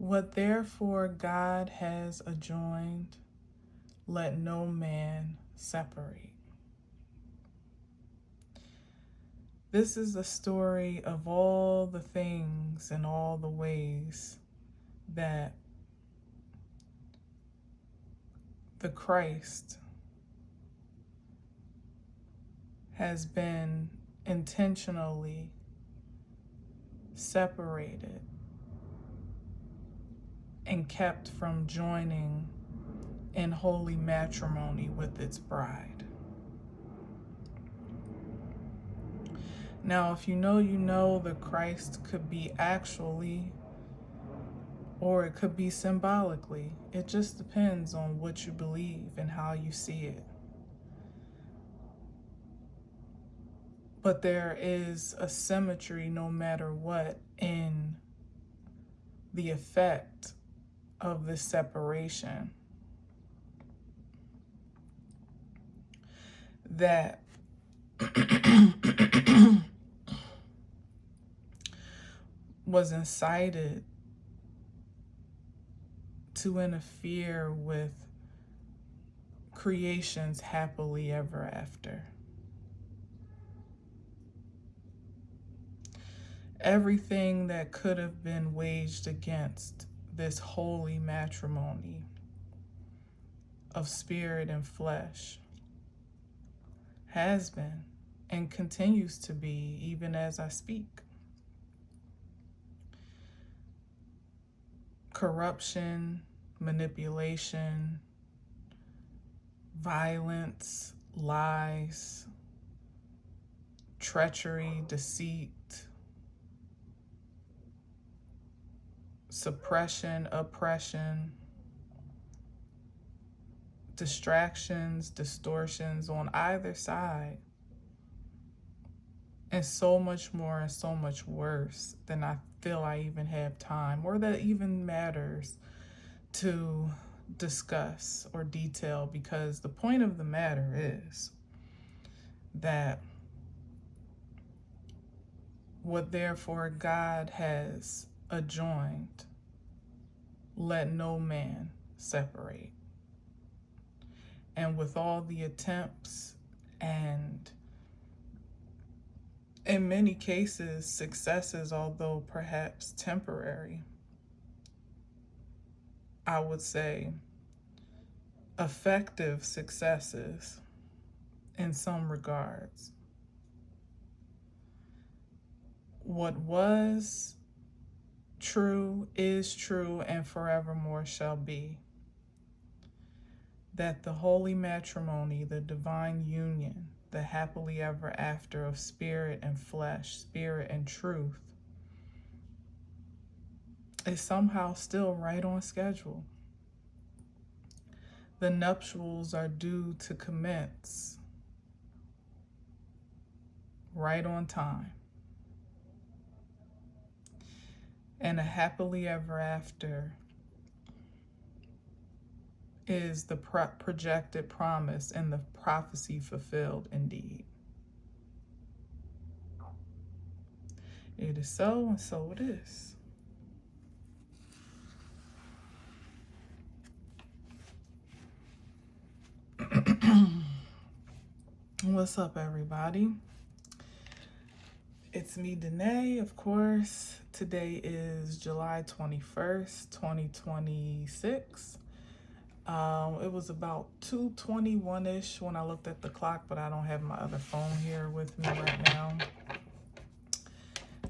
What therefore God has adjoined, let no man separate. This is the story of all the things and all the ways that the Christ has been intentionally separated and kept from joining in holy matrimony with its bride. Now, if you know that Christ could be actually, or it could be symbolically. It just depends on what you believe and how you see it. But there is a symmetry, no matter what, in the effect of this separation that was incited to interfere with creation's happily ever after. Everything that could have been waged against this holy matrimony of spirit and flesh has been and continues to be, even as I speak. Corruption, manipulation, violence, lies, treachery, deceit, suppression, oppression, distractions, distortions on either side, and so much more and so much worse than I feel I even have time or that even matters to discuss or detail, because the point of the matter is that what therefore God has adjoined, let no man separate. And with all the attempts and in many cases successes, although perhaps temporary, I would say effective successes in some regards, what was true is true and forevermore shall be, that the holy matrimony, the divine union, the happily ever after of spirit and flesh, spirit and truth, is somehow still right on schedule. The nuptials are due to commence right on time. And a happily ever after is the projected promise and the prophecy fulfilled indeed. It is so, and so it is. What's up, everybody? It's me, Danae, of course. Today is July 21st, 2026. It was about 2:21-ish when I looked at the clock, but I don't have my other phone here with me right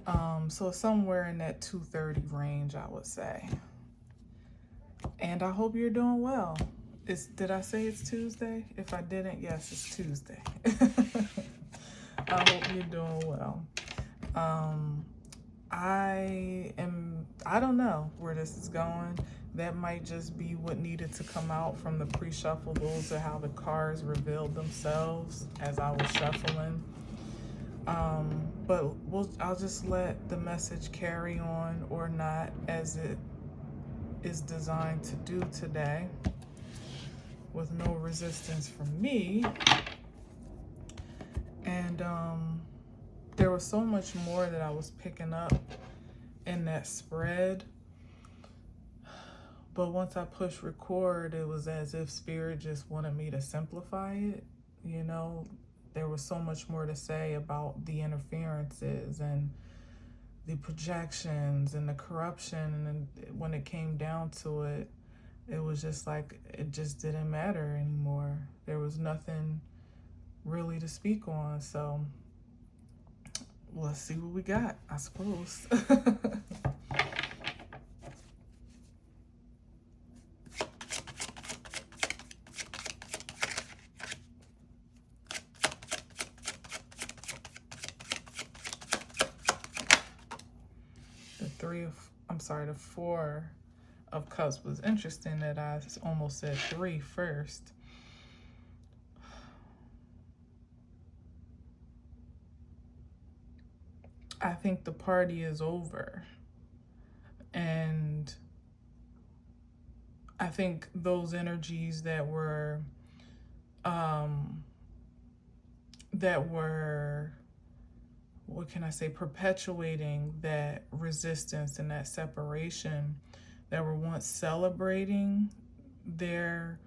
now. So somewhere in that 2:30 range, I would say. And I hope you're doing well. Did I say it's Tuesday? If I didn't, yes, it's Tuesday. I hope you're doing well. I don't know where this is going. That might just be what needed to come out from the pre-shuffle. Those are how the cards revealed themselves as I was shuffling. But I'll just let the message carry on or not as it is designed to do today, with no resistance from me. And there was so much more that I was picking up in that spread But once I pushed record, it was as if Spirit just wanted me to simplify it. You know, there was so much more to say about the interferences and the projections and the corruption. And when it came down to it, it was just like, it just didn't matter anymore. There was nothing really to speak on. So let's see what we got, I suppose. The 4 of Cups was interesting that I almost said 3 first. I think the party is over. And I think those energies that were what can I say, perpetuating that resistance and that separation, that were once celebrating their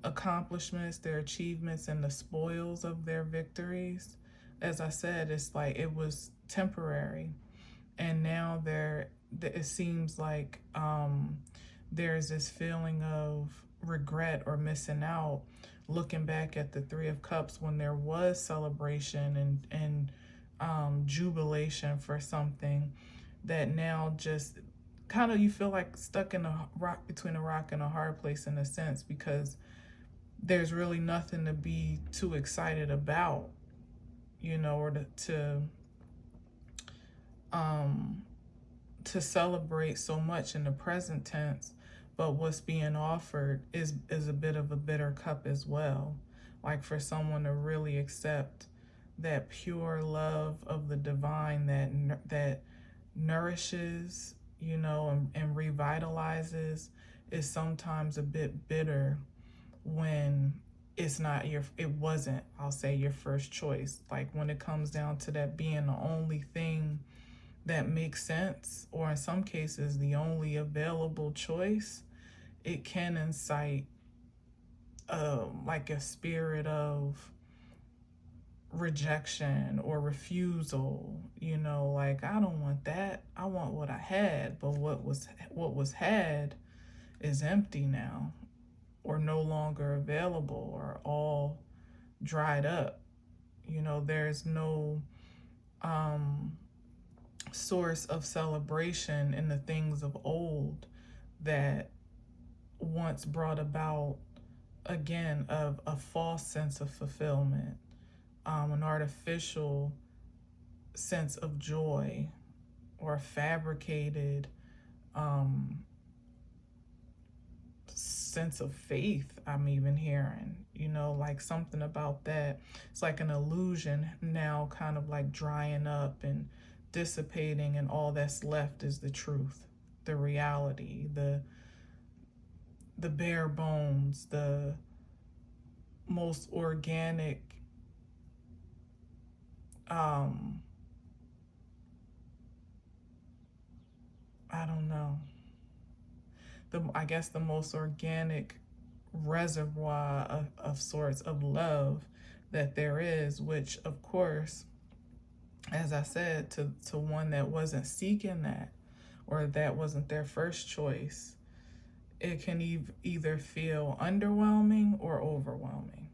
accomplishments, their achievements, and the spoils of their victories. As I said, it's like it was temporary. And now it seems like there's this feeling of regret or missing out, looking back at the 3 of Cups when there was celebration and jubilation for something, that now just kind of you feel like stuck in between a rock and a hard place in a sense, because there's really nothing to be too excited about, you know, or to celebrate so much in the present tense. But what's being offered is a bit of a bitter cup as well. Like for someone to really accept that pure love of the divine that nourishes, you know, and revitalizes, is sometimes a bit bitter when it wasn't, I'll say, your first choice. Like when it comes down to that being the only thing that makes sense, or in some cases the only available choice, it can incite like a spirit of rejection or refusal, you know, like I don't want that, I want what I had. But what was had is empty now, or no longer available, or all dried up. You know, there's no source of celebration in the things of old that once brought about, again, of a false sense of fulfillment, an artificial sense of joy, or a fabricated sense of faith. I'm even hearing, you know, like something about that. It's like an illusion now, kind of like drying up and dissipating, and all that's left is the truth, the reality, the bare bones, the most organic I don't know, I guess the most organic reservoir of sorts of love that there is, which of course, as I said, to one that wasn't seeking that, or that wasn't their first choice, it can either feel underwhelming or overwhelming.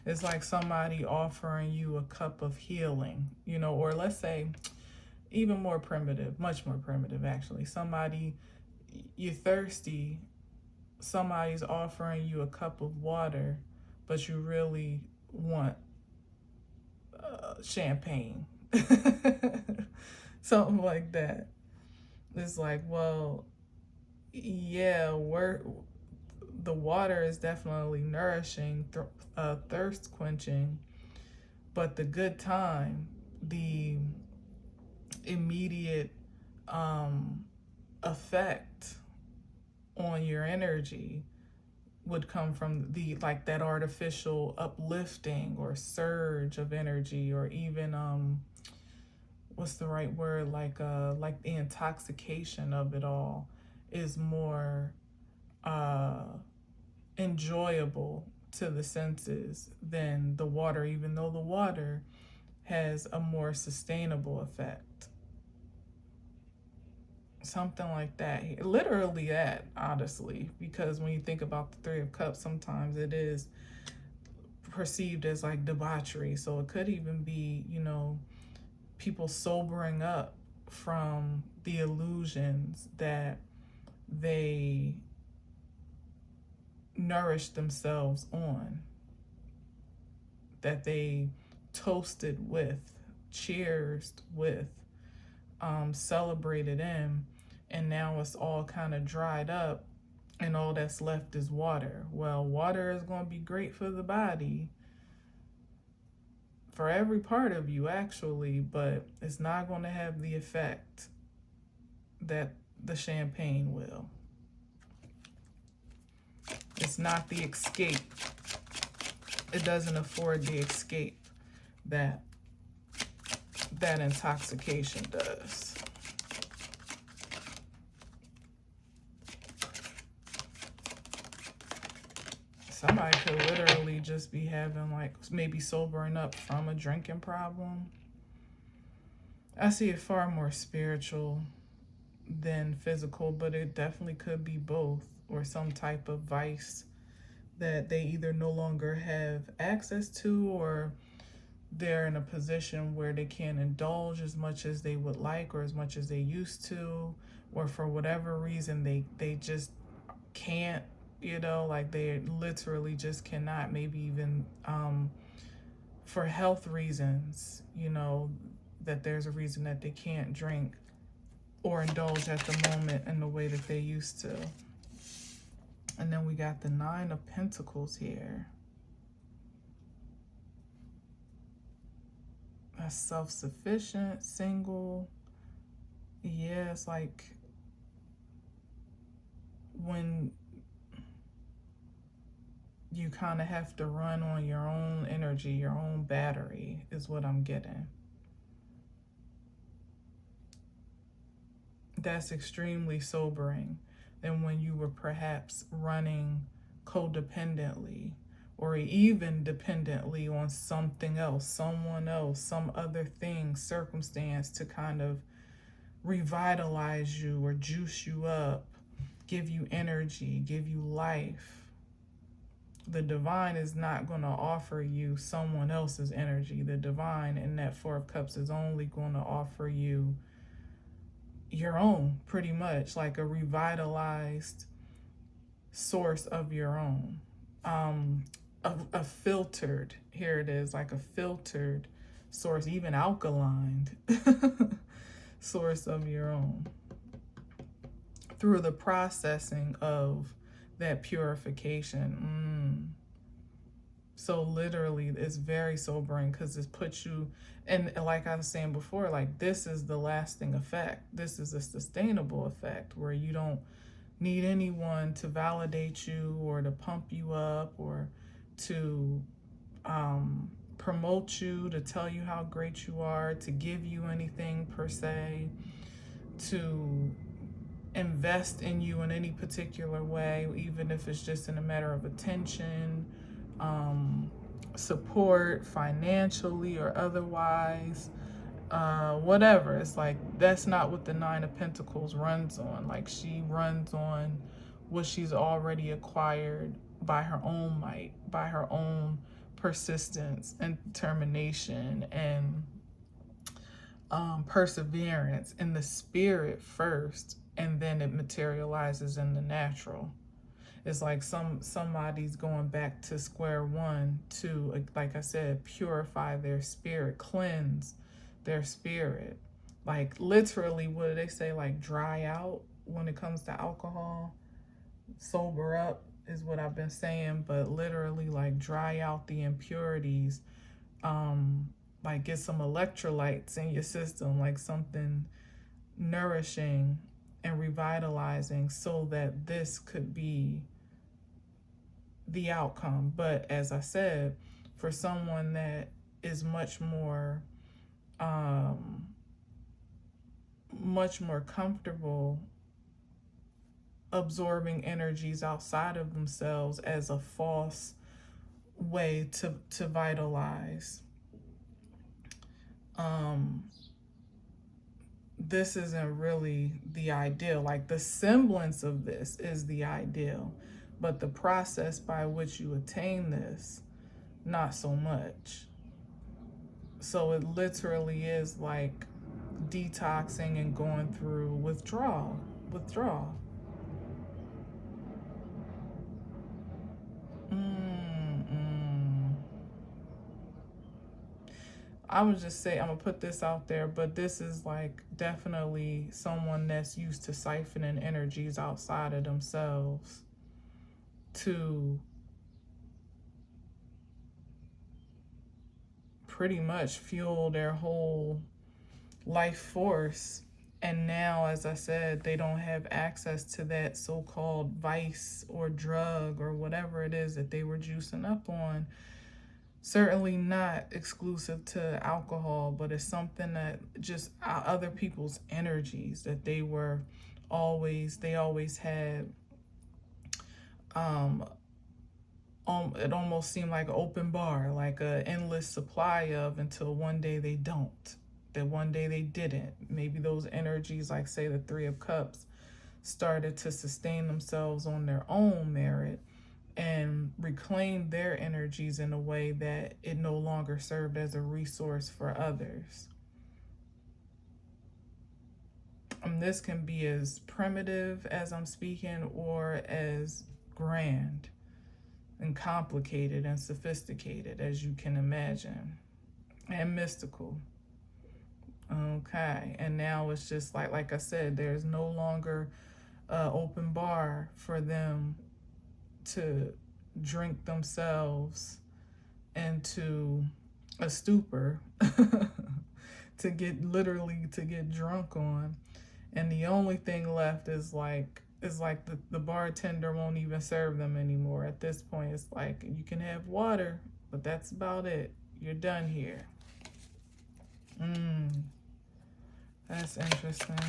It's like somebody offering you a cup of healing, you know, or let's say even more primitive, much more primitive actually. You're thirsty, somebody's offering you a cup of water, but you really want champagne. Something like that. It's like, well, yeah, the water is definitely nourishing, thirst quenching, but the good time, the immediate effect on your energy, would come from the like that artificial uplifting or surge of energy, or even what's the right word, like the intoxication of it all is more enjoyable to the senses than the water, even though the water has a more sustainable effect. Something like that. Literally that, honestly, because when you think about the Three of Cups, sometimes it is perceived as like debauchery. So it could even be, you know, people sobering up from the illusions that they nourish themselves on, that they toasted with, cheersed with, celebrated in, and now it's all kind of dried up and all that's left is water. Well, water is going to be great for the body, for every part of you actually, but it's not going to have the effect that the champagne will. It's not the escape. It doesn't afford the escape that intoxication does. Somebody could literally just be having like maybe sobering up from a drinking problem. I see it far more spiritual than physical, but it definitely could be both, or some type of vice that they either no longer have access to, or they're in a position where they can't indulge as much as they would like or as much as they used to, or for whatever reason they just can't, you know, like they literally just cannot, maybe even for health reasons, you know, that there's a reason that they can't drink or indulge at the moment in the way that they used to. And then we got the Nine of Pentacles here. That's self-sufficient, single. Yeah, it's like when you kind of have to run on your own energy, your own battery is what I'm getting. That's extremely sobering than when you were perhaps running codependently or even dependently on something else, someone else, some other thing, circumstance to kind of revitalize you or juice you up, give you energy, give you life. The divine is not going to offer you someone else's energy. The divine in that Four of Cups is only going to offer you your own, pretty much, like a revitalized source of your own. A filtered, here it is, like a filtered source, even alkaline source of your own, through the processing of that purification. So literally, it's very sobering because it puts you, and like I was saying before, like this is the lasting effect. This is a sustainable effect where you don't need anyone to validate you or to pump you up or to promote you, to tell you how great you are, to give you anything per se, to invest in you in any particular way, even if it's just in a matter of attention, support, financially or otherwise, whatever. It's like that's not what the Nine of Pentacles runs on. Like she runs on what she's already acquired by her own might, by her own persistence and determination and perseverance in the spirit first, and then it materializes in the natural. It's like somebody's going back to square one to, like I said, purify their spirit, cleanse their spirit. Like literally, what do they say? Like dry out when it comes to alcohol. Sober up is what I've been saying, but literally like dry out the impurities. Like get some electrolytes in your system, like something nourishing and revitalizing, so that this could be the outcome. But as I said, for someone that is um, much more comfortable absorbing energies outside of themselves as a false way to vitalize, this isn't really the ideal. Like, the semblance of this is the ideal, but the process by which you attain this, not so much. So it literally is like detoxing and going through withdrawal. I would just say, I'm gonna put this out there, but this is like definitely someone that's used to siphoning energies outside of themselves to pretty much fuel their whole life force. And now, as I said, they don't have access to that so-called vice or drug or whatever it is that they were juicing up on. Certainly not exclusive to alcohol, but it's something that just other people's energies that they always had. It almost seemed like an open bar, like an endless supply of, until one day they don't. That one day they didn't. Maybe those energies, like say the Three of Cups, started to sustain themselves on their own merit and reclaim their energies in a way that it no longer served as a resource for others. This can be as primitive as I'm speaking, or as grand and complicated and sophisticated as you can imagine, and mystical. Okay, and now it's just like I said, there's no longer open bar for them to drink themselves into a stupor to get drunk on. And the only thing left is like the bartender won't even serve them anymore. At this point, it's like, you can have water, but that's about it. You're done here. That's interesting.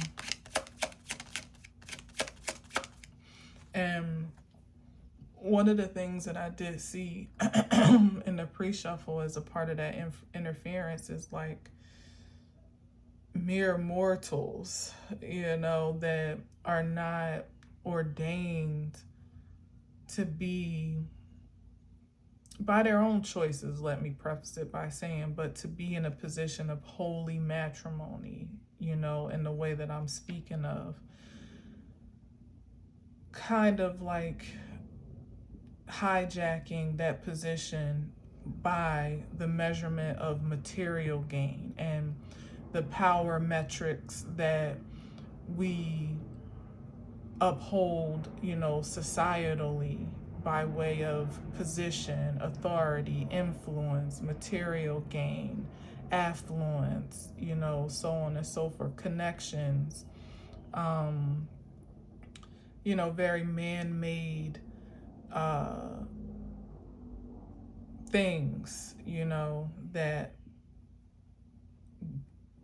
And one of the things that I did see in the pre-shuffle as a part of that interference is like mere mortals, that are not ordained to be, by their own choices, let me preface it by saying, but to be in a position of holy matrimony, in the way that I'm speaking of, kind of like hijacking that position by the measurement of material gain and the power metrics that we uphold, societally, by way of position, authority, influence, material gain, affluence, so on and so forth, connections, very man-made things, that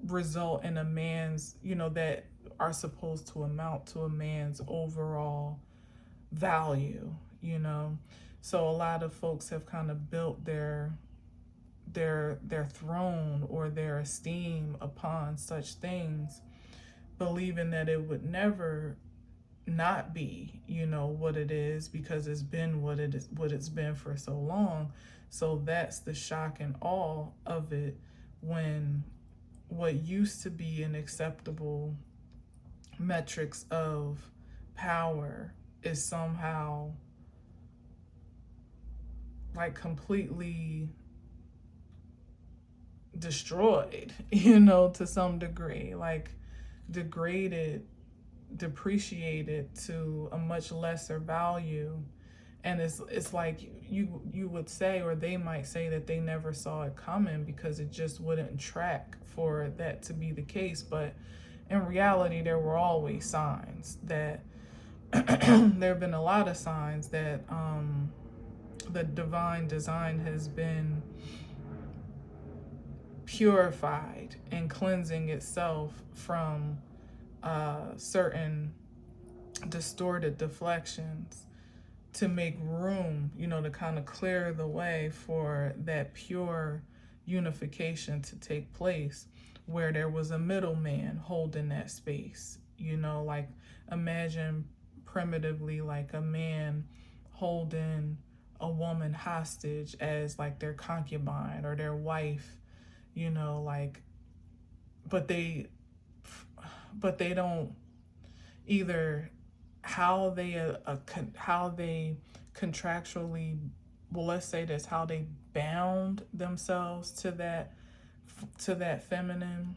result in a man's, that are supposed to amount to a man's overall value, So a lot of folks have kind of built their throne or their esteem upon such things, believing that it would never not be, what it is, because it's been what it's been for so long. So that's the shock and awe of it, when what used to be an acceptable metrics of power is somehow like completely destroyed, to some degree, like degraded, depreciated to a much lesser value. And it's like you would say, or they might say, that they never saw it coming because it just wouldn't track for that to be the case. But in reality, there were always signs that there have been a lot of signs that the divine design has been purified and cleansing itself from certain distorted deflections to make room, to kind of clear the way for that pure unification to take place, where there was a middleman holding that space. Like imagine primitively like a man holding a woman hostage as like their concubine or their wife, like, but they don't either how they contractually, well, let's say this, how they bound themselves to that feminine,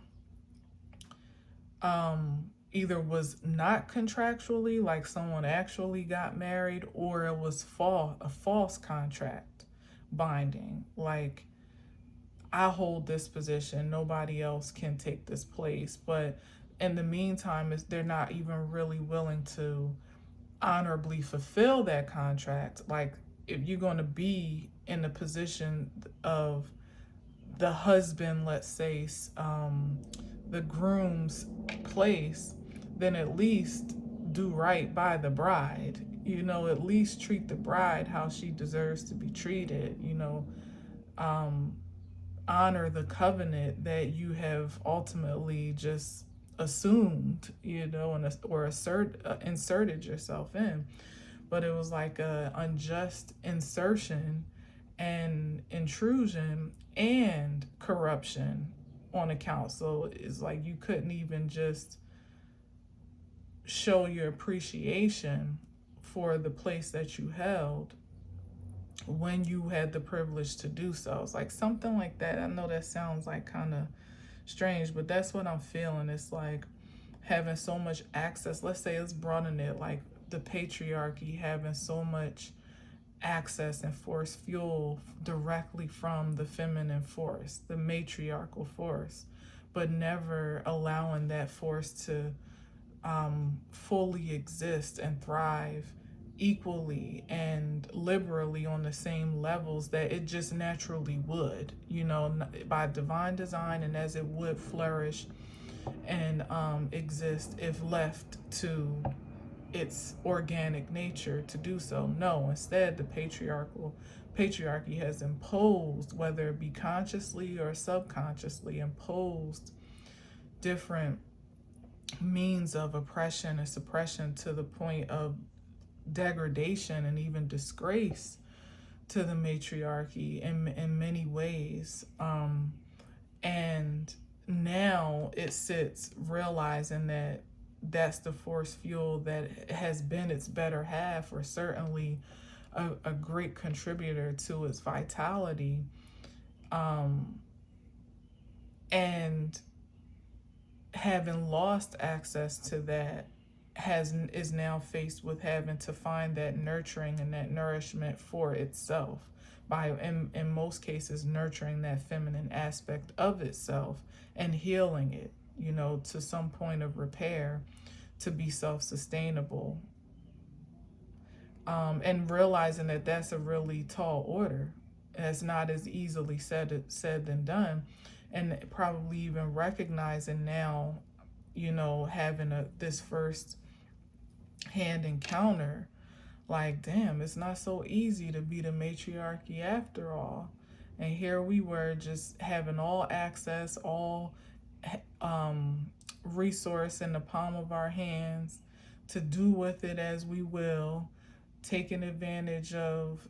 either was not contractually, like someone actually got married, or it was a false contract binding, like I hold this position, nobody else can take this place. But in the meantime, they're not even really willing to honorably fulfill that contract. Like if you're going to be in the position of the husband, let's say, the groom's place, then at least do right by the bride. At least treat the bride how she deserves to be treated. Honor the covenant that you have ultimately just assumed, or inserted yourself in. But it was like a unjust insertion and intrusion and corruption on account. So it's like you couldn't even just show your appreciation for the place that you held when you had the privilege to do so. It's like something like that. I know that sounds like kind of strange, but that's what I'm feeling. It's like having so much access. Let's say it's broadening it, like the patriarchy having so much access and force fuel directly from the feminine force, the matriarchal force, but never allowing that force to fully exist and thrive equally and liberally on the same levels that it just naturally would, by divine design, and as it would flourish and exist if left to its organic nature to do so. No, instead the patriarchy has imposed, whether it be consciously or subconsciously, imposed different means of oppression and suppression to the point of degradation and even disgrace to the matriarchy in many ways. And now it sits realizing that that's the force fuel that has been its better half, or certainly a great contributor to its vitality. And having lost access to that, is now faced with having to find that nurturing and that nourishment for itself by, in most cases, nurturing that feminine aspect of itself and healing it, to some point of repair to be self-sustainable. And realizing that that's a really tall order. It's not as easily said than done. And probably even recognizing now, having this first hand encounter, like, damn, it's not so easy to be the matriarchy after all. And here we were just having all access, all resource in the palm of our hands to do with it as we will, taking advantage of,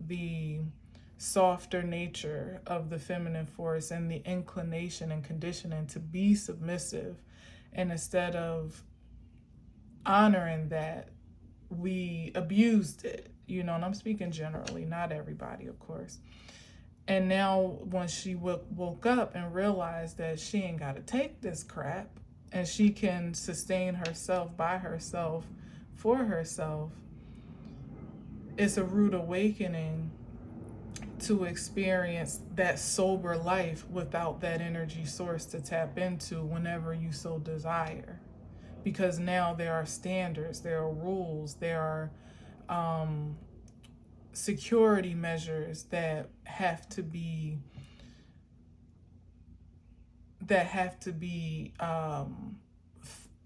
the softer nature of the feminine force and the inclination and conditioning to be submissive. And instead of honoring that, we abused it, and I'm speaking generally, not everybody, of course. And now when she woke up and realized that she ain't got to take this crap and she can sustain herself by herself, for herself, it's a rude awakening to experience that sober life without that energy source to tap into whenever you so desire. Because now there are standards, there are rules, there are security measures that have to be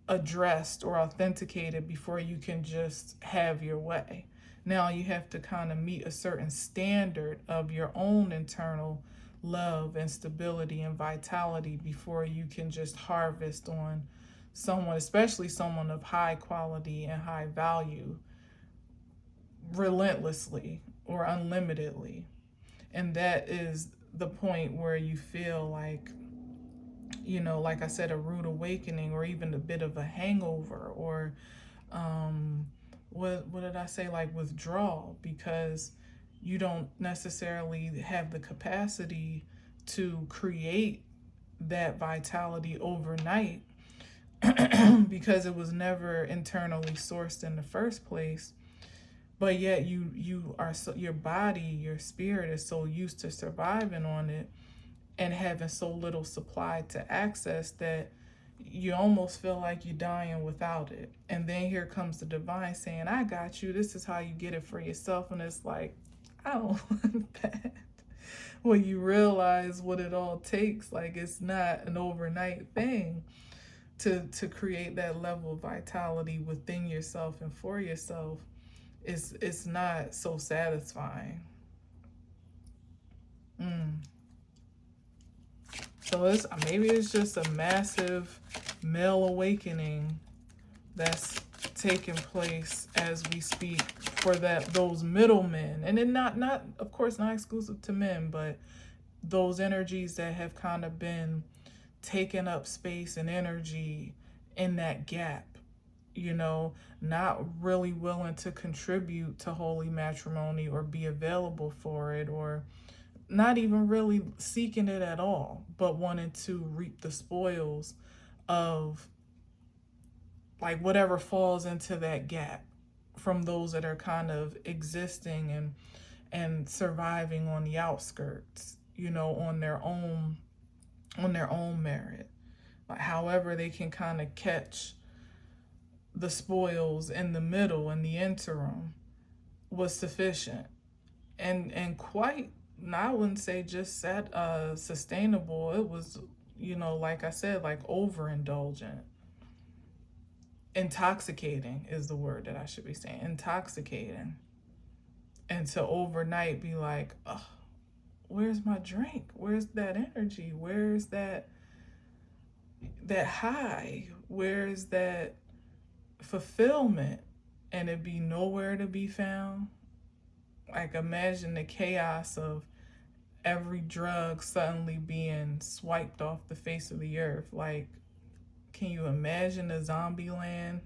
addressed or authenticated before you can just have your way. Now you have to kind of meet a certain standard of your own internal love and stability and vitality before you can just harvest on someone, especially someone of high quality and high value, relentlessly or unlimitedly. And that is the point where you feel like, you know, like I said, a rude awakening or even a bit of a hangover, or what did I say, like withdrawal, because you don't necessarily have the capacity to create that vitality overnight because it was never internally sourced in the first place. But yet you are so, your body, your spirit is so used to surviving on it and having so little supply to access that you almost feel like you're dying without it. And then here comes the divine saying, I got you. This is how you get it for yourself. And it's like, I don't want that. When you realize what it all takes, like it's not an overnight thing to create that level of vitality within yourself and for yourself. It's not so satisfying. So maybe it's just a massive male awakening that's taking place as we speak for those middlemen, and then not of course not exclusive to men, but those energies that have kind of been taking up space and energy in that gap, you know, not really willing to contribute to holy matrimony or be available for it, or not even really seeking it at all, but wanting to reap the spoils of like whatever falls into that gap from those that are kind of existing and surviving on the outskirts, you know, on their own merit. But however they can kind of catch the spoils in the middle, in the interim, was sufficient and quite, I wouldn't say just sustainable. It was, you know, like I said, like overindulgent. Intoxicating is the word that I should be saying. Intoxicating. And to overnight be like, oh, where's my drink? Where's that energy? Where's that high? Where's that fulfillment? And it be nowhere to be found. Like imagine the chaos of every drug suddenly being swiped off the face of the earth. Like, can you imagine a zombie land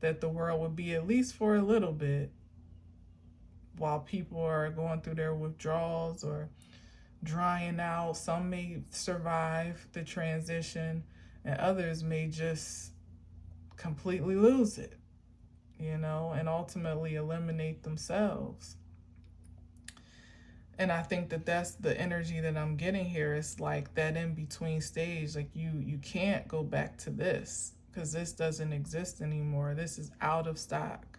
that the world would be, at least for a little bit, while people are going through their withdrawals or drying out? Some may survive the transition and others may just completely lose it, you know, and ultimately eliminate themselves. And I think that that's the energy that I'm getting here. It's like that in-between stage. Like you can't go back to this because this doesn't exist anymore. This is out of stock,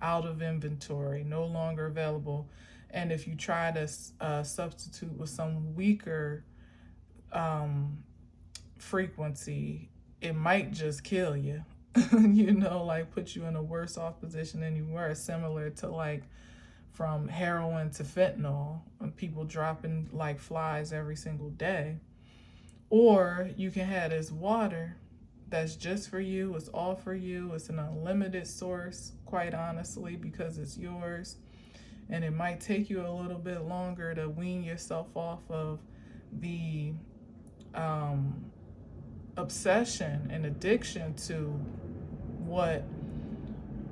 out of inventory, no longer available. And if you try to substitute with some weaker frequency, it might just kill you, you know, like put you in a worse off position than you were, similar to like from heroin to fentanyl, and people dropping like flies every single day. Or you can have this water that's just for you, it's all for you, it's an unlimited source, quite honestly, because it's yours. And it might take you a little bit longer to wean yourself off of the obsession and addiction to what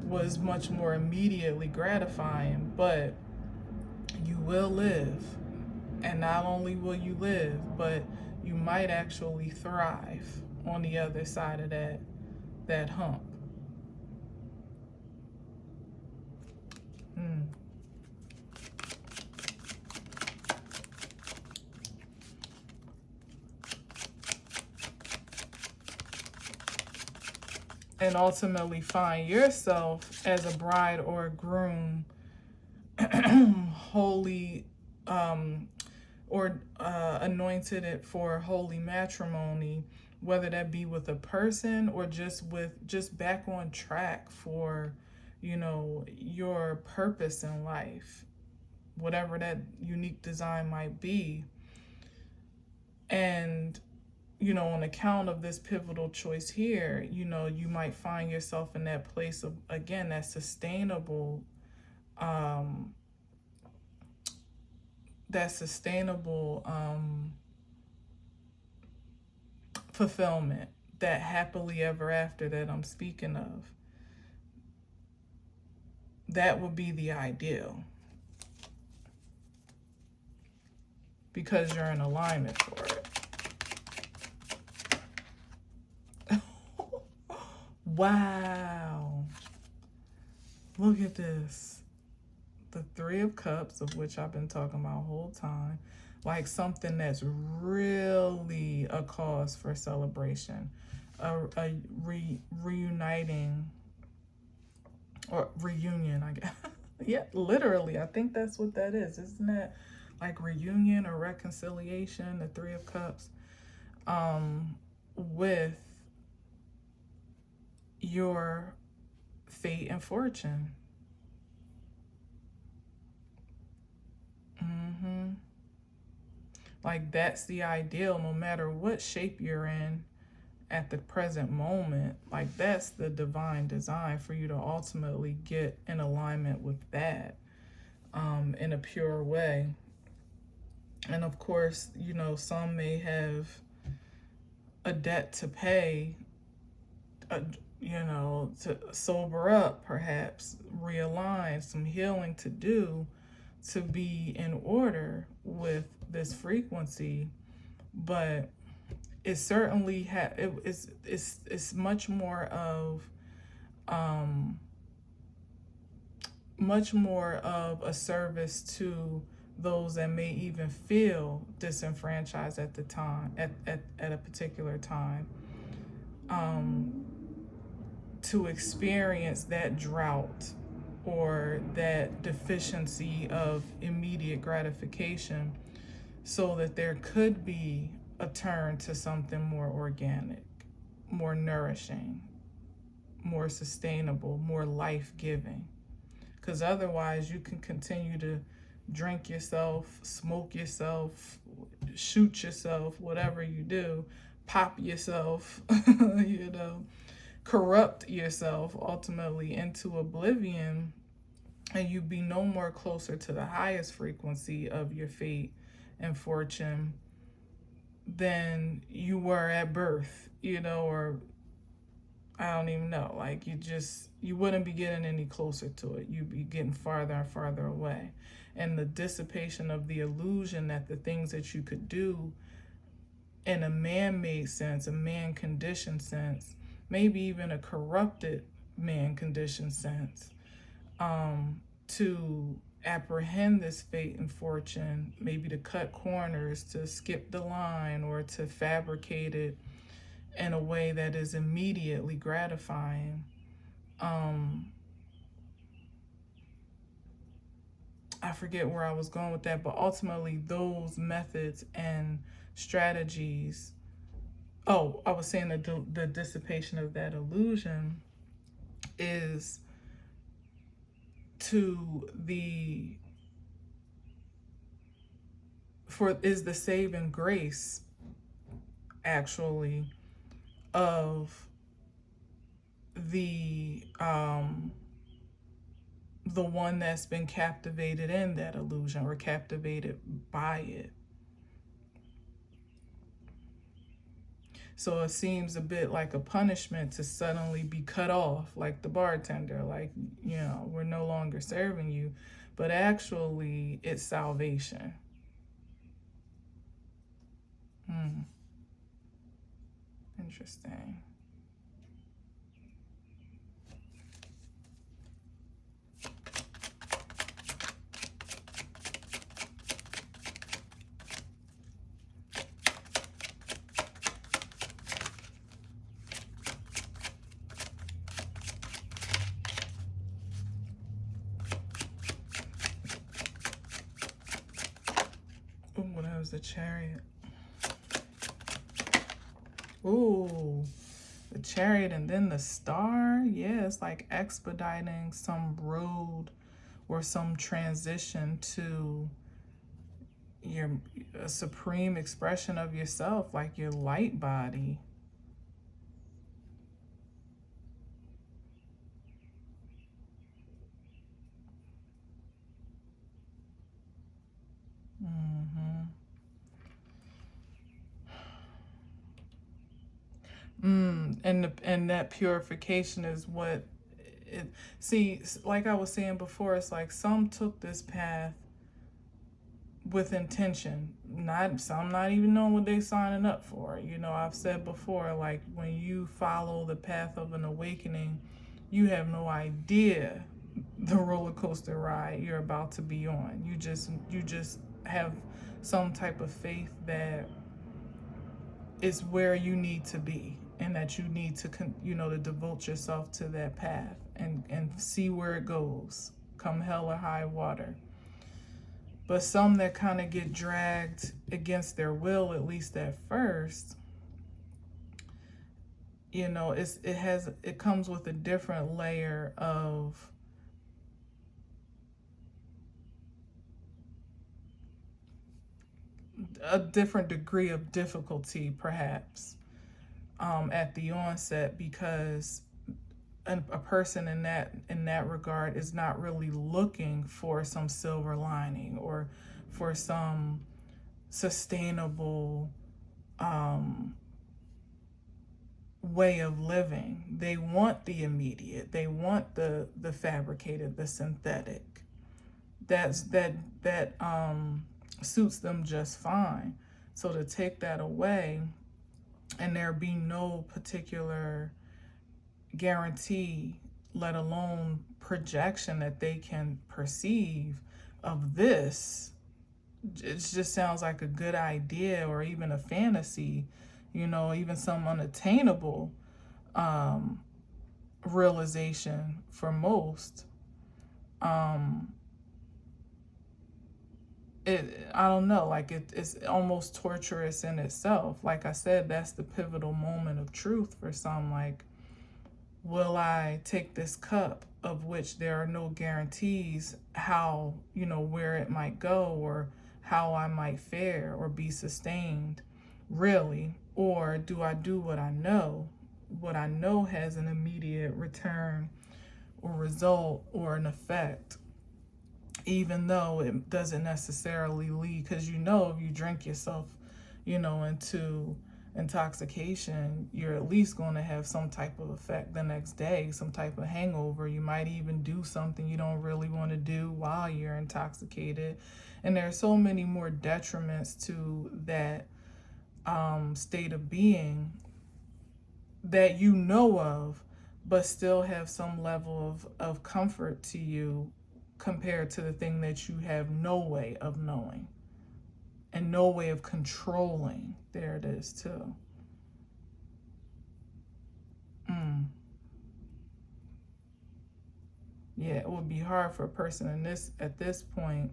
was much more immediately gratifying, but you will live. And not only will you live, but you might actually thrive on the other side of that hump. And ultimately find yourself as a bride or a groom holy, or anointed it for holy matrimony, whether that be with a person or just back on track for, you know, your purpose in life, whatever that unique design might be. And, you know, on account of this pivotal choice here, you know, you might find yourself in that place of, again, that sustainable, fulfillment, that happily ever after that I'm speaking of. That would be the ideal, because you're in alignment for it. Wow. Look at this. The Three of Cups, of which I've been talking about the whole time. Like something that's really a cause for celebration. Reuniting, or reunion, I guess. Yeah, literally, I think that's what that is. Isn't that like reunion or reconciliation, the Three of Cups, with your fate and fortune. Like that's the ideal, no matter what shape you're in at the present moment. Like that's the divine design for you to ultimately get in alignment with that, in a pure way. And of course, you know, some may have a debt to pay, you know, to sober up, perhaps realign, some healing to do, to be in order with this frequency. But it certainly it's much more of a service to those that may even feel disenfranchised at the time, at a particular time, to experience that drought or that deficiency of immediate gratification, so that there could be a turn to something more organic, more nourishing, more sustainable, more life-giving. Because otherwise you can continue to drink yourself, smoke yourself, shoot yourself, whatever you do, pop yourself, you know, corrupt yourself ultimately into oblivion, and you be no more closer to the highest frequency of your fate and fortune than you were at birth, you know, or I don't even know, like you wouldn't be getting any closer to it. You'd be getting farther and farther away. And the dissipation of the illusion that the things that you could do in a man-made sense, a man-conditioned sense, maybe even a corrupted man-conditioned sense, to apprehend this fate and fortune, maybe to cut corners, to skip the line, or to fabricate it in a way that is immediately gratifying. I forget where I was going with that, but ultimately those methods and strategies, I was saying that the dissipation of that illusion is the saving grace, actually, of the one that's been captivated in that illusion or captivated by it. So it seems a bit like a punishment to suddenly be cut off, like the bartender, like, you know, we're no longer serving you, but actually it's salvation. Interesting. Chariot. Ooh, the Chariot and then the Star. Yeah, it's like expediting some road or some transition to a supreme expression of yourself, like your light body. And that purification is what it, see, like I was saying before, it's like some took this path with intention, some not even knowing what they signing up for. You know, I've said before, like when you follow the path of an awakening, you have no idea the roller coaster ride you're about to be on. You just have some type of faith that is where you need to be, and that you need to to devote yourself to that path and see where it goes, come hell or high water. But some that kind of get dragged against their will, at least at first, you know, it comes with a different layer of a different degree of difficulty, perhaps, at the onset, because a person in that regard is not really looking for some silver lining or for some sustainable way of living. They want the immediate. They want the fabricated, the synthetic. That suits them just fine. So to take that away and there be no particular guarantee, let alone projection that they can perceive of this, it just sounds like a good idea, or even a fantasy, you know, even some unattainable realization for most. I don't know, like it's almost torturous in itself. Like I said, that's the pivotal moment of truth for some. Like, will I take this cup of which there are no guarantees how, you know, where it might go or how I might fare or be sustained, really? Or do I do what I know has an immediate return or result or an effect, even though it doesn't necessarily lead, because you know, if you drink yourself, you know, into intoxication, you're at least going to have some type of effect the next day, some type of hangover. You might even do something you don't really want to do while you're intoxicated. And there are so many more detriments to that state of being that you know of, but still have some level of comfort to you compared to the thing that you have no way of knowing and no way of controlling. There it is too. Yeah, it would be hard for a person at this point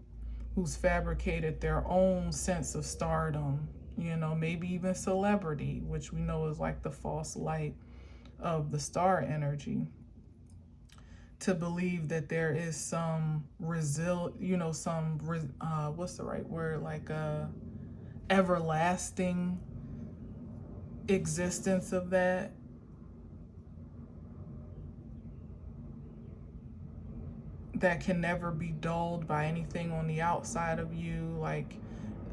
who's fabricated their own sense of stardom, you know, maybe even celebrity, which we know is like the false light of the star energy, to believe that there is some what's the right word, like a everlasting existence of that can never be dulled by anything on the outside of you. Like,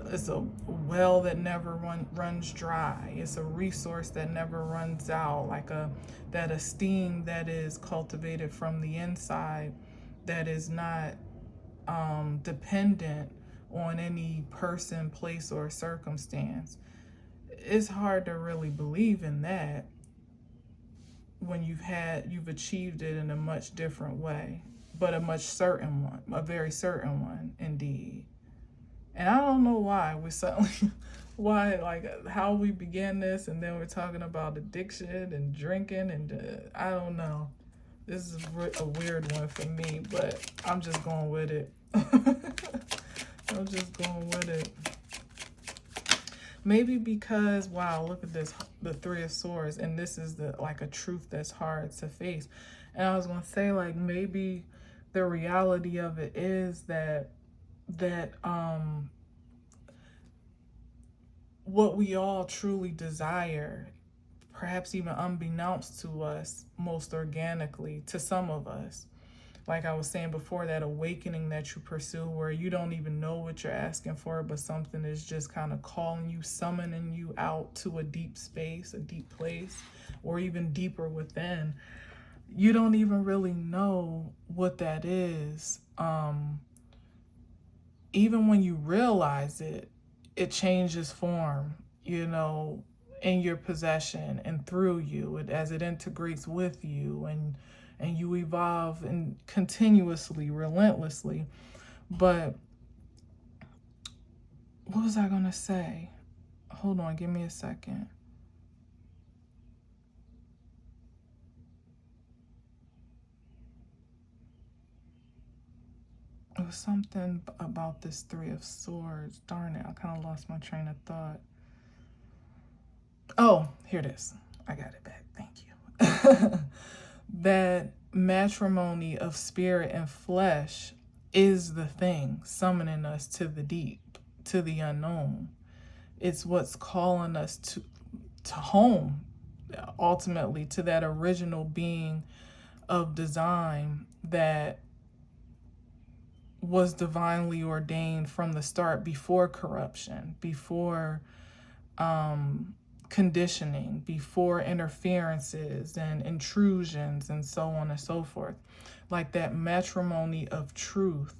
it's a well that never runs dry. It's a resource that never runs out. Like that esteem that is cultivated from the inside, that is not dependent on any person, place, or circumstance. It's hard to really believe in that when you've achieved it in a much different way, but a much certain one, a very certain one indeed. And I don't know why we suddenly, like how we began this, and then we're talking about addiction and drinking, and I don't know. This is a weird one for me, but I'm just going with it. I'm just going with it. Maybe because, wow, look at this, the Three of Swords, and this is the like a truth that's hard to face. And I was gonna say, like, maybe the reality of it is that what we all truly desire, perhaps even unbeknownst to us, most organically to some of us, like I was saying before, that awakening that you pursue where you don't even know what you're asking for, but something is just kind of calling you, summoning you out to a deep space, a deep place, or even deeper within. You don't even really know what that is. Even when you realize it, it changes form, you know, in your possession and through you, as it integrates with you, and you evolve and continuously, relentlessly. But what was I gonna say? Hold on, give me a second. It was something about this Three of Swords. Darn it, I kind of lost my train of thought. Oh, here it is. I got it back. Thank you. That matrimony of spirit and flesh is the thing summoning us to the deep, to the unknown. It's what's calling us to home, ultimately, to that original being of design that was divinely ordained from the start, before corruption, before conditioning, before interferences and intrusions and so on and so forth. Like that matrimony of truth,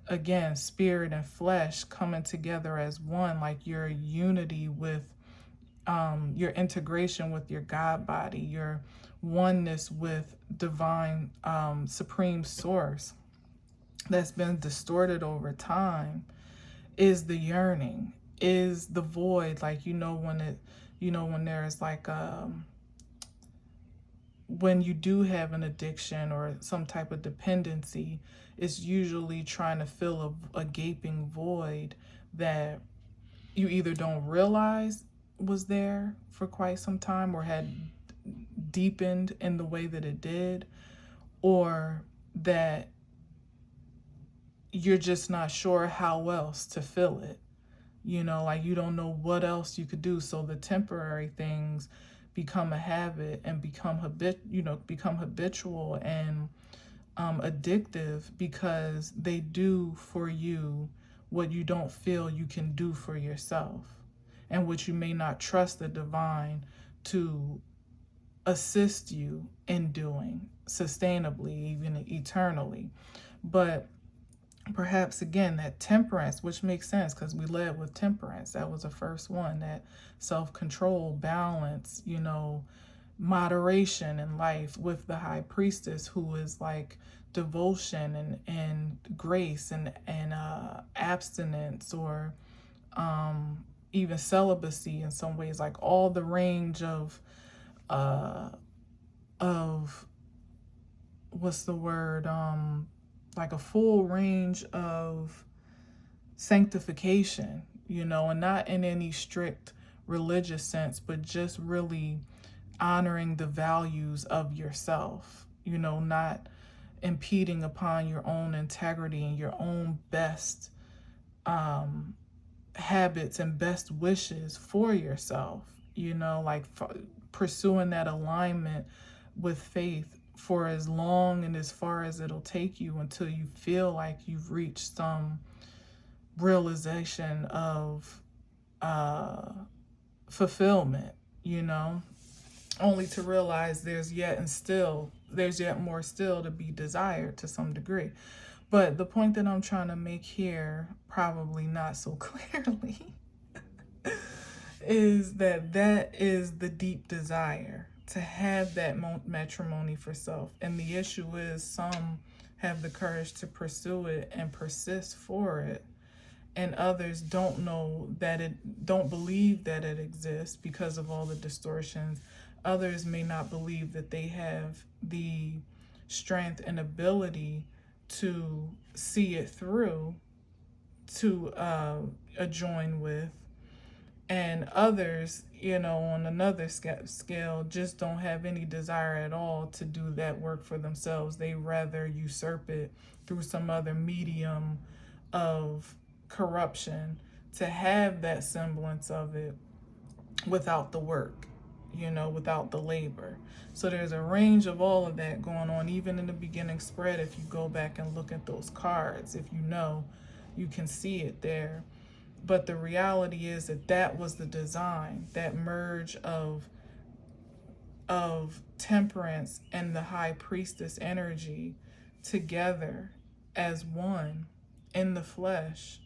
again, spirit and flesh coming together as one, like your unity with your integration with your God body, your oneness with divine supreme source that's been distorted over time, is the yearning, is the void. Like, when there's like when you do have an addiction or some type of dependency, it's usually trying to fill a gaping void that you either don't realize was there for quite some time or had deepened in the way that it did, or that you're just not sure how else to fill it. Like you don't know what else you could do. So the temporary things become a habit and become habitual and addictive, because they do for you what you don't feel you can do for yourself, and which you may not trust the divine to assist you in doing sustainably, even eternally. But perhaps again, that temperance, which makes sense because we led with temperance. That was the first one, that self-control, balance, moderation in life, with the high priestess, who is like devotion and grace and abstinence, or even celibacy in some ways, like all the range of what's the word, like a full range of sanctification, and not in any strict religious sense, but just really honoring the values of yourself, not impeding upon your own integrity and your own best habits and best wishes for yourself, like pursuing that alignment with faith for as long and as far as it'll take you, until you feel like you've reached some realization of fulfillment, only to realize there's yet more still to be desired to some degree. But the point that I'm trying to make here, probably not so clearly, is that is the deep desire, to have that matrimony for self. And the issue is, some have the courage to pursue it and persist for it, and others don't believe that it exists because of all the distortions. Others may not believe that they have the strength and ability to see it through, to join with, And others, on another scale, just don't have any desire at all to do that work for themselves. They rather usurp it through some other medium of corruption to have that semblance of it without the work, without the labor. So there's a range of all of that going on, even in the beginning spread. If you go back and look at those cards, if you can see it there. But the reality is that was the design, that merge of temperance and the high priestess energy together as one in the flesh,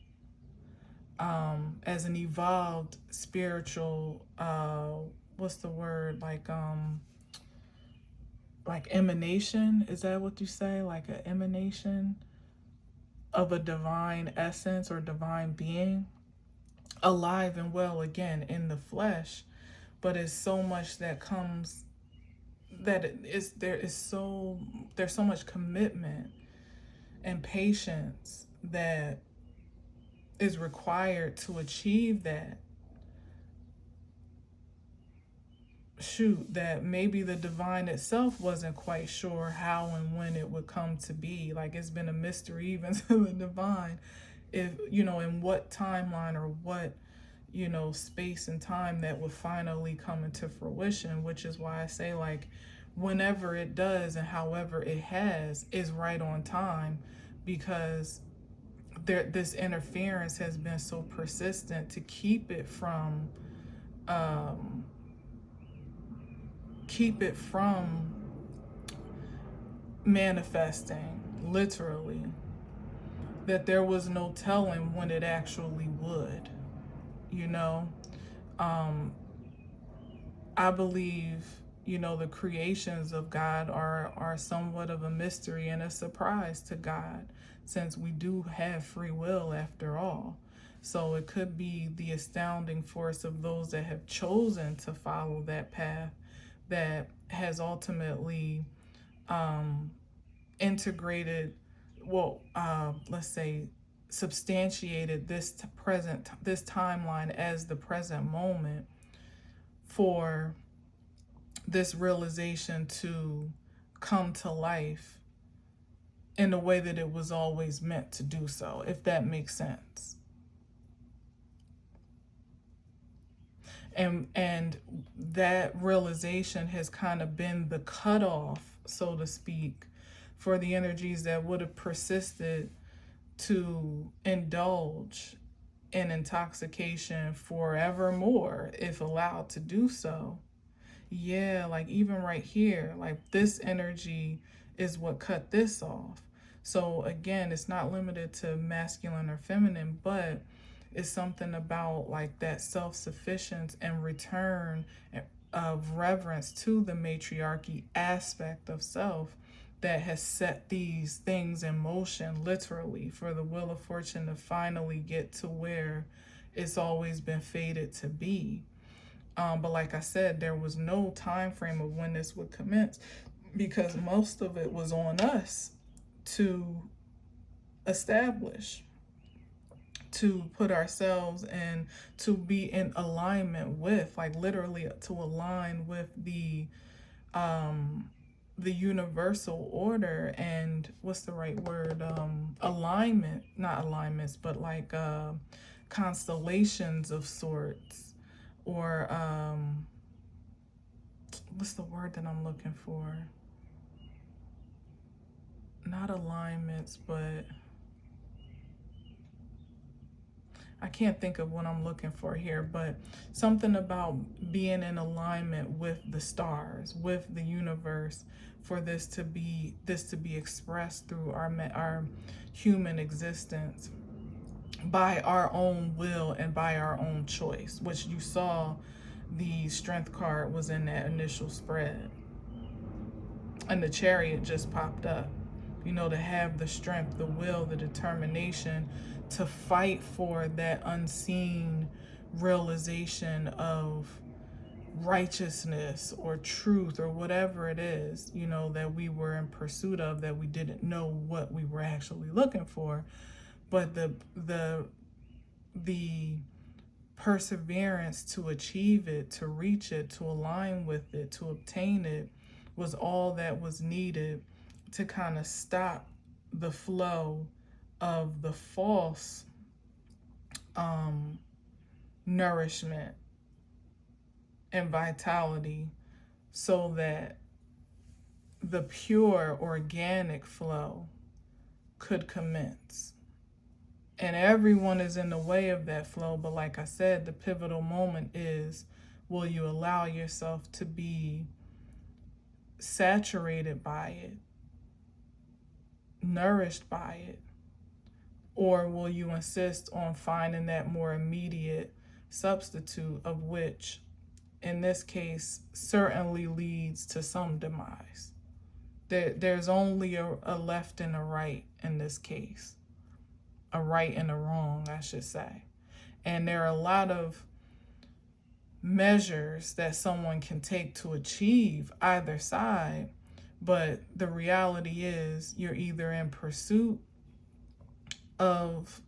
as an evolved spiritual, what's the word, like emanation, is that what you say? Like an emanation of a divine essence or divine being, alive and well again in the flesh. But it's so much that comes, there's so much commitment and patience that is required to achieve that. That maybe the divine itself wasn't quite sure how and when it would come to be. Like, it's been a mystery even to the divine, if in what timeline or what space and time that would finally come into fruition. Which is why I say, like, whenever it does and however it has is right on time, because this interference has been so persistent to keep it from manifesting, literally, that there was no telling when it actually would. I believe, the creations of God are somewhat of a mystery and a surprise to God, since we do have free will after all. So it could be the astounding force of those that have chosen to follow that path that has ultimately integrated, let's say, substantiated this timeline as the present moment for this realization to come to life in the way that it was always meant to do so, if that makes sense. And that realization has kind of been the cutoff, so to speak, for the energies that would have persisted to indulge in intoxication forevermore if allowed to do so. Yeah, like even right here, like this energy is what cut this off. So again, it's not limited to masculine or feminine, but it's something about like that self-sufficiency and return of reverence to the matriarchy aspect of self that has set these things in motion, literally, for the wheel of fortune to finally get to where it's always been fated to be. But like I said, there was no time frame of when this would commence, because most of it was on us to establish, to put ourselves in, to be in alignment with, like literally to align with the universal order and what's the right word? Alignment, not alignments, but like constellations of sorts, or what's the word that I'm looking for? Not alignments, but I can't think of what I'm looking for here, but something about being in alignment with the stars, with the universe, for this to be expressed through our human existence by our own will and by our own choice, which you saw the strength card was in that initial spread. And the Chariot just popped up, to have the strength, the will, the determination to fight for that unseen realization of righteousness or truth or whatever it is, that we were in pursuit of, that we didn't know what we were actually looking for. But the perseverance to achieve it, to reach it, to align with it, to obtain it was all that was needed to kind of stop the flow of the false nourishment and vitality, so that the pure organic flow could commence. And everyone is in the way of that flow, but like I said, the pivotal moment is, will you allow yourself to be saturated by it, nourished by it, or will you insist on finding that more immediate substitute, of which in this case certainly leads to some demise? There's only a left and a right in this case, a right and a wrong, I should say. And there are a lot of measures that someone can take to achieve either side, but the reality is you're either in pursuit of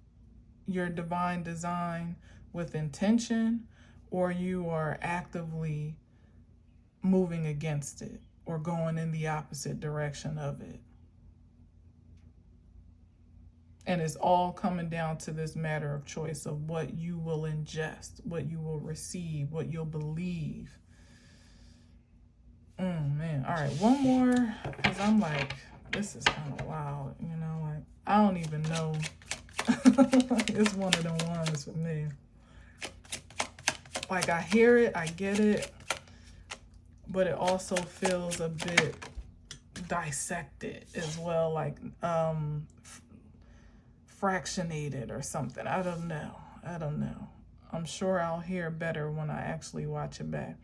your divine design with intention, or you are actively moving against it or going in the opposite direction of it. And it's all coming down to this matter of choice of what you will ingest, what you will receive, what you'll believe. Man. All right, one more, because I'm like, this is kind of wild, you know, like, I don't even know. It's one of them ones for me. Like, I hear it, I get it, but it also feels a bit dissected as well, like fractionated or something. I don't know. I'm sure I'll hear better when I actually watch it back.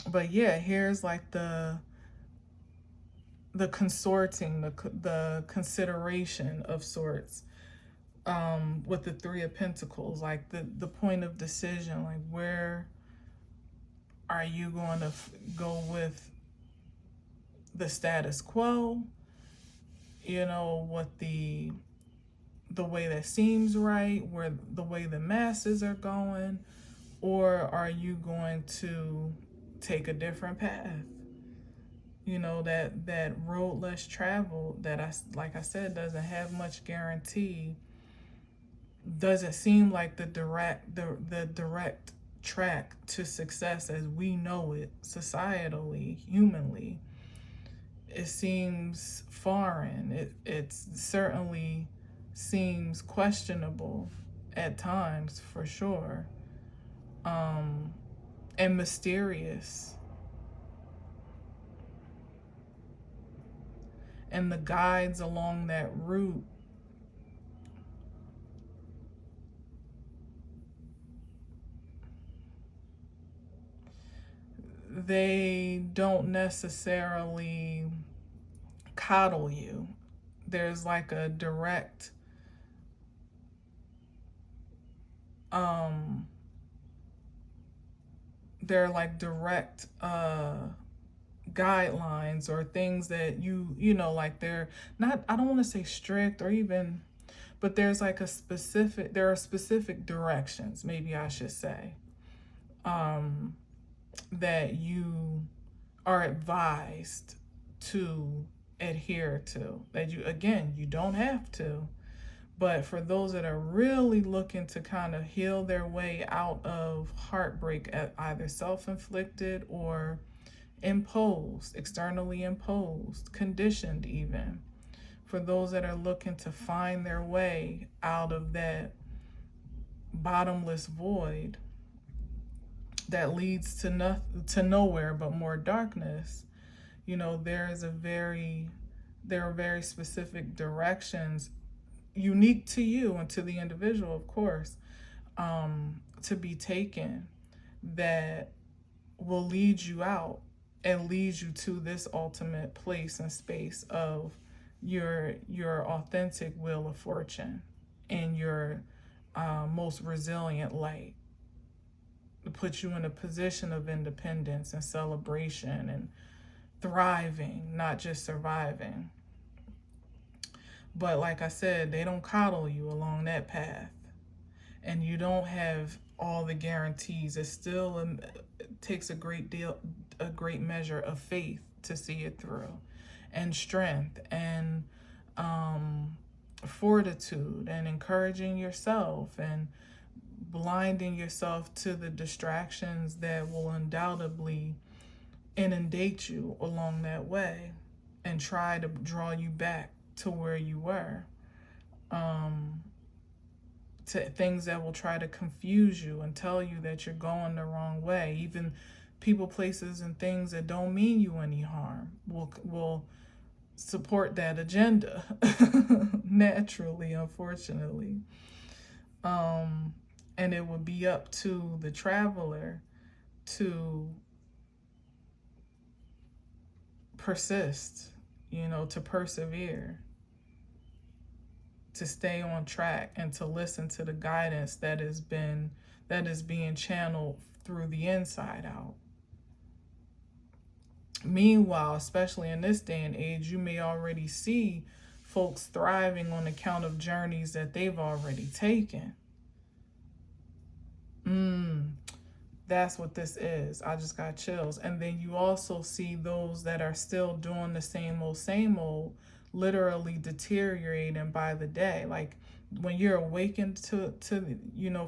But yeah, here's like the consorting, the consideration of sorts, with the Three of Pentacles, like the point of decision, like where are you going to go with the status quo, you know, what the way that seems right, where the way the masses are going, or are you going to take a different path? You know, that road less traveled, that like I said, doesn't have much guarantee, doesn't seem like the direct track to success as we know it societally, humanly. It seems foreign. It certainly seems questionable at times, for sure, and mysterious. And the guides along that route, they don't necessarily coddle you. There's like a direct they're like direct guidelines or things that you know, like they're not, I don't want to say strict or even, but there's like there are specific directions, maybe I should say, that you are advised to adhere to, that you don't have to, but for those that are really looking to kind of heal their way out of heartbreak, at either self-inflicted or imposed, externally imposed, conditioned even, for those that are looking to find their way out of that bottomless void that leads to nowhere but more darkness, you know, there are very specific directions unique to you and to the individual, of course, to be taken, that will lead you out and lead you to this ultimate place and space of your authentic wheel of fortune and your most resilient light, to put you in a position of independence and celebration and thriving, not just surviving. But like I said, they don't coddle you along that path. and you don't have all the guarantees. It still it takes a great measure of faith to see it through, and strength, and fortitude, and encouraging yourself, and blinding yourself to the distractions that will undoubtedly inundate you along that way and try to draw you back to where you were, to things that will try to confuse you and tell you that you're going the wrong way. Even people, places, and things that don't mean you any harm will support that agenda naturally, unfortunately. And it would be up to the traveler to persist, to persevere, to stay on track, and to listen to the guidance that is being channeled through the inside out. Meanwhile, especially in this day and age, you may already see folks thriving on account of journeys that they've already taken. That's what this is. I just got chills. And then you also see those that are still doing the same old, literally deteriorating by the day. Like when you're awakened to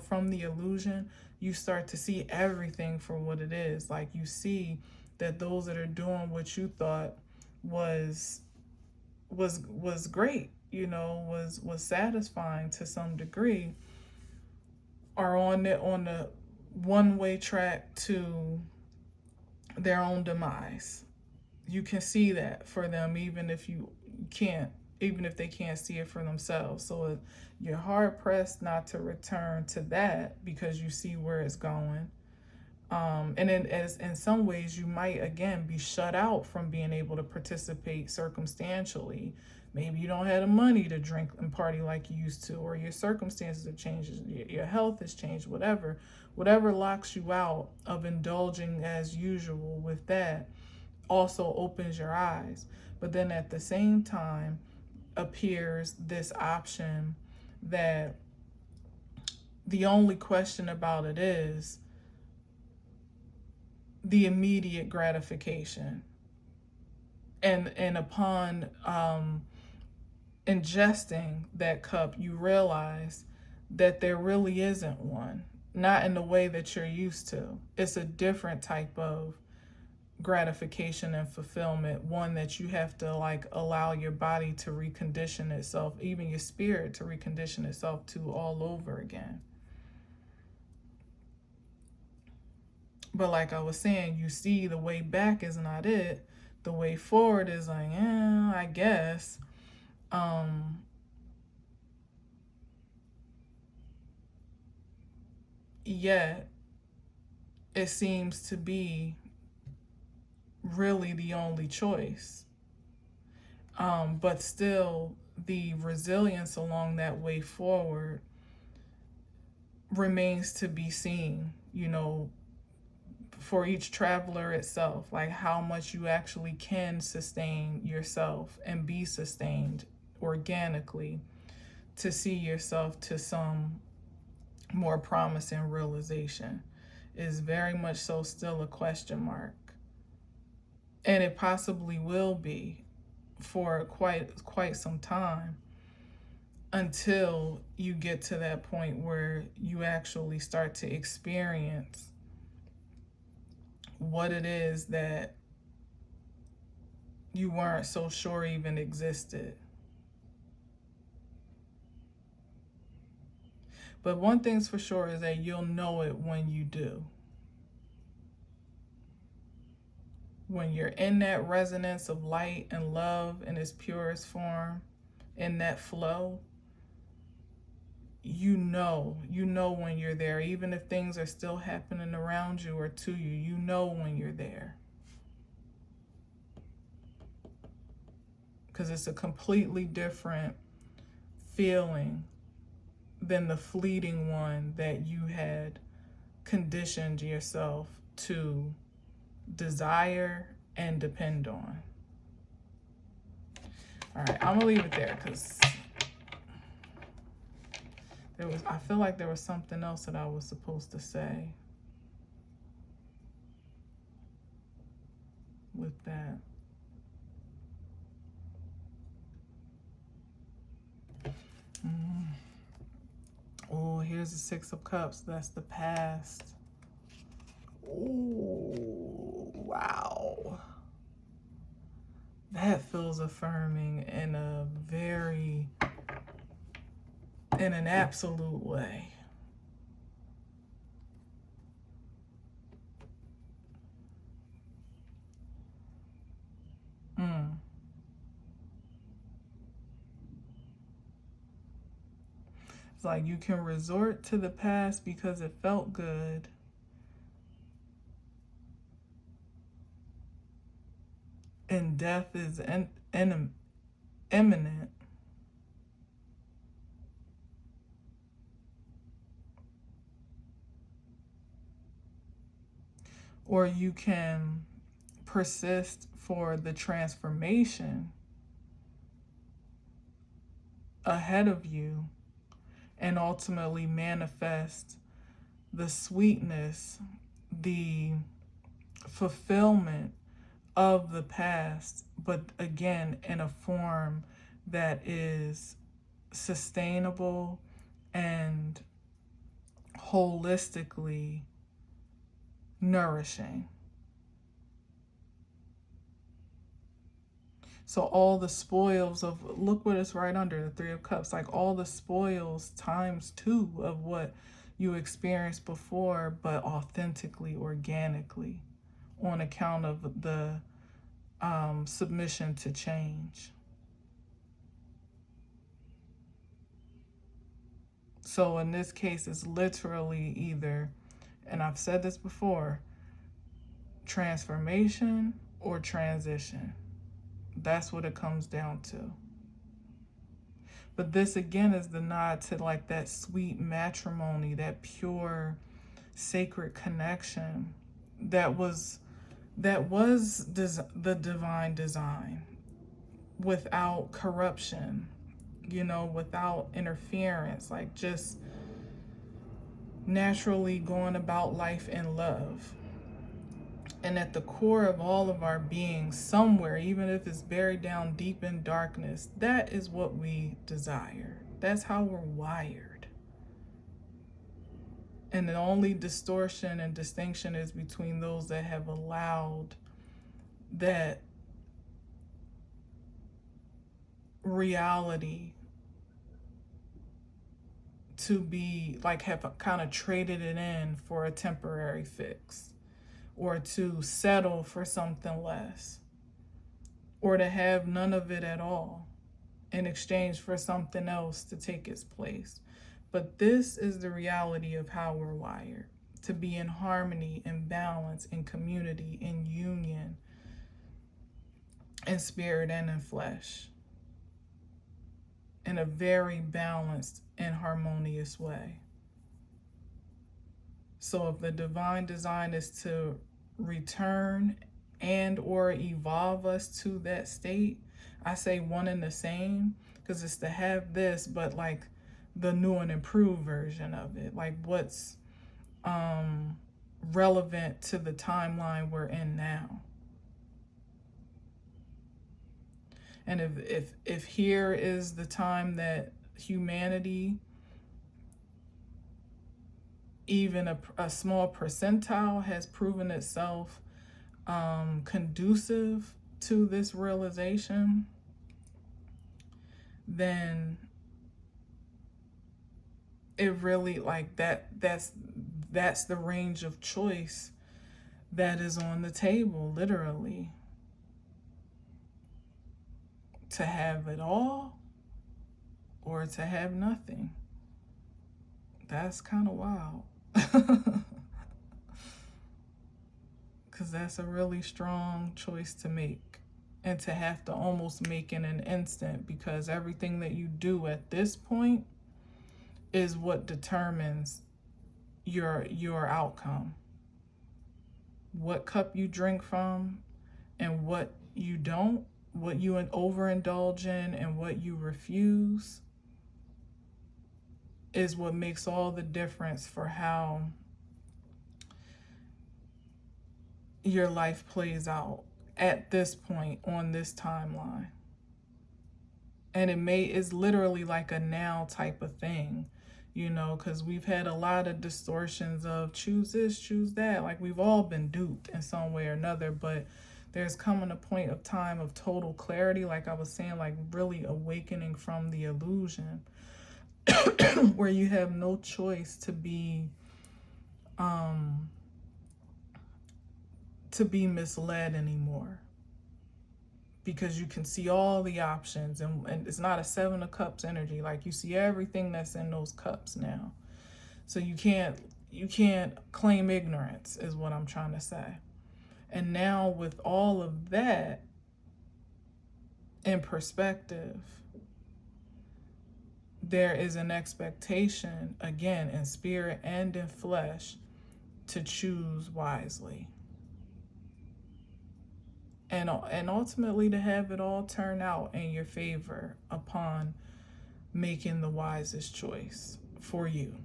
from the illusion, you start to see everything for what it is. Like you see that those that are doing what you thought was great, was satisfying to some degree, are on the one-way track to their own demise. You can see that for them, even if they can't see it for themselves. So you're hard pressed not to return to that, because you see where it's going. And in some ways, you might again be shut out from being able to participate circumstantially. Maybe you don't have the money to drink and party like you used to, or your circumstances have changed, your health has changed, whatever locks you out of indulging as usual with that also opens your eyes. But then at the same time appears this option that the only question about it is the immediate gratification. And upon ingesting that cup, you realize that there really isn't one, not in the way that you're used to. It's a different type of gratification and fulfillment, one that you have to allow your body to recondition itself, even your spirit to recondition itself to all over again. But like I was saying, you see the way back is not it. The way forward is like, I guess. Yet it seems to be really the only choice. But still, the resilience along that way forward remains to be seen, for each traveler itself, like how much you actually can sustain yourself and be sustained organically to see yourself to some more promising realization is very much so still a question mark. And it possibly will be for quite some time, until you get to that point where you actually start to experience what it is that you weren't so sure even existed. But one thing's for sure is that you'll know it when you do. When you're in that resonance of light and love in its purest form, in that flow, you know when you're there. Even if things are still happening around you or to you, you know when you're there. Because it's a completely different feeling than the fleeting one that you had conditioned yourself to desire and depend on. All right, I'm gonna leave it there because I feel like there was something else that I was supposed to say with that. Oh, here's the Six of Cups. That's the past. Oh, wow. That feels affirming in an absolute way. It's like you can resort to the past because it felt good. And death is imminent. Or you can persist for the transformation ahead of you and ultimately manifest the sweetness, the fulfillment of the past, but again, in a form that is sustainable and holistically nourishing. So all the spoils of, look what is right under the Three of Cups, like all the spoils times 2 of what you experienced before, but authentically, organically, on account of the submission to change. So in this case, it's literally either, and I've said this before, transformation or transition. That's what it comes down to. But this again is the nod to like that sweet matrimony, that pure sacred connection that was the divine design, without corruption, without interference, like just naturally going about life in love. And at the core of all of our being, somewhere, even if it's buried down deep in darkness, that is what we desire. That's how we're wired. And the only distortion and distinction is between those that have allowed that reality to be like, have kind of traded it in for a temporary fix, or to settle for something less, or to have none of it at all in exchange for something else to take its place. But this is the reality of how we're wired, to be in harmony, in balance, in community, in union, in spirit and in flesh, in a very balanced and harmonious way. So if the divine design is to return and or evolve us to that state, I say one and the same, because it's to have this, but like the new and improved version of it, like what's relevant to the timeline we're in now. And if here is the time that humanity, even a small percentile, has proven itself conducive to this realization, then it really, like, that's the range of choice that is on the table, literally. To have it all or to have nothing. That's kind of wild. Because that's a really strong choice to make, and to have to almost make in an instant, because everything that you do at this point is what determines your outcome. What cup you drink from and what you don't, what you overindulge in and what you refuse, is what makes all the difference for how your life plays out at this point on this timeline. And it's literally like a now type of thing, you know, because we've had a lot of distortions of choose this, choose that. Like, we've all been duped in some way or another, but there's coming a point of time of total clarity, like I was saying, like really awakening from the illusion where you have no choice to be misled anymore, because you can see all the options, and it's not a 7 of Cups energy. Like, you see everything that's in those cups now. So you can't claim ignorance, is what I'm trying to say. And now with all of that in perspective, there is an expectation, again, in spirit and in flesh, to choose wisely. And ultimately to have it all turn out in your favor upon making the wisest choice for you.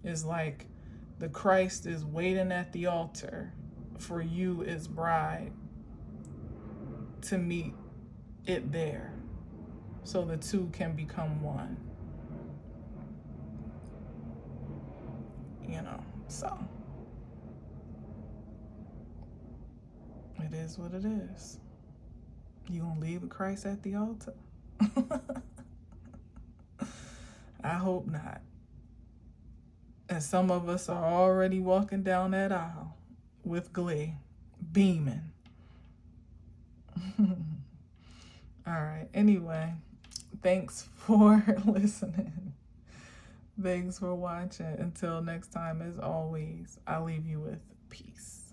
It's like the Christ is waiting at the altar for you as bride to meet it there, so the two can become one. You know, so it is what it is. You gonna leave with Christ at the altar? I hope not. And some of us are already walking down that aisle with glee, beaming. All right. Anyway, thanks for listening. Thanks for watching. Until next time, as always, I leave you with peace.